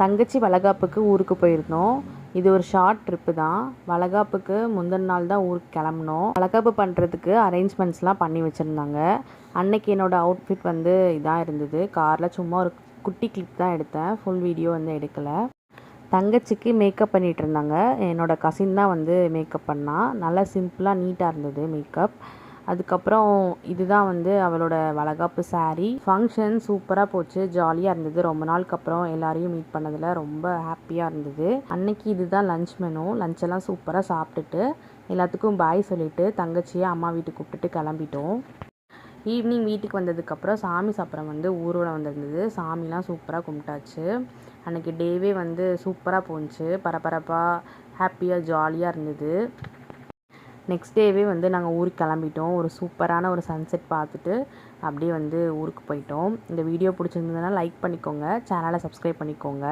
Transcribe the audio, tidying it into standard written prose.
தங்கச்சி வளகாப்புக்கு ஊருக்கு போயிருந்தோம். இது ஒரு ஷார்ட் ட்ரிப்பு தான். வளகாப்புக்கு முந்தின நாள் தான் ஊருக்கு கிளம்புனோம். வளகாப்பு பண்ணுறதுக்கு அரேஞ்ச்மெண்ட்ஸ்லாம் பண்ணி வச்சுருந்தாங்க. அன்னைக்கு என்னோடய அவுட்ஃபிட் வந்து இதாக இருந்தது. காரில் சும்மா ஒரு குட்டி கிளிப் தான் எடுத்தேன். ஃபுல் வீடியோ வந்து எடுக்கலை. தங்கச்சிக்கு மேக்கப் பண்ணிகிட்டு இருந்தாங்க. என்னோடய கசின் தான் வந்து மேக்கப் பண்ணா. நல்லா சிம்பிளாக நீட்டாக இருந்தது மேக்கப். அதுக்கப்புறம் இதுதான் வந்து அவளோட வளகாப்பு சாரீ. ஃபங்க்ஷன் சூப்பராக போச்சு, ஜாலியாக இருந்தது. ரொம்ப நாளுக்கு அப்புறம் எல்லாரையும் மீட் பண்ணதில் ரொம்ப ஹாப்பியாக இருந்தது. அன்னைக்கு இதுதான் லன்ச் மெனு. லஞ்செல்லாம் சூப்பராக சாப்பிட்டுட்டு எல்லாத்துக்கும் பாய் சொல்லிவிட்டு தங்கச்சியை அம்மா வீட்டுக்கு கூப்பிட்டுட்டு கிளம்பிட்டோம். ஈவினிங் வீட்டுக்கு வந்ததுக்கப்புறம் சாமி சப்பரம் வந்து ஊர்வலம் வந்திருந்தது. சாமிலாம் சூப்பராக கும்பிட்டாச்சு. அன்றைக்கி டேவே வந்து சூப்பராக போணுச்சு. பரபரப்பாக ஹாப்பியாக ஜாலியாக இருந்தது. நெக்ஸ்ட் டேவே வந்து நாங்கள் ஊருக்கு கிளம்பிட்டோம். ஒரு சூப்பரான ஒரு சன்செட் பார்த்துட்டு அப்படியே வந்து ஊருக்கு போயிட்டோம். இந்த வீடியோ பிடிச்சிருந்ததுன்னா லைக் பண்ணிக்கோங்க, சேனலை சப்ஸ்கிரைப் பண்ணிக்கோங்க.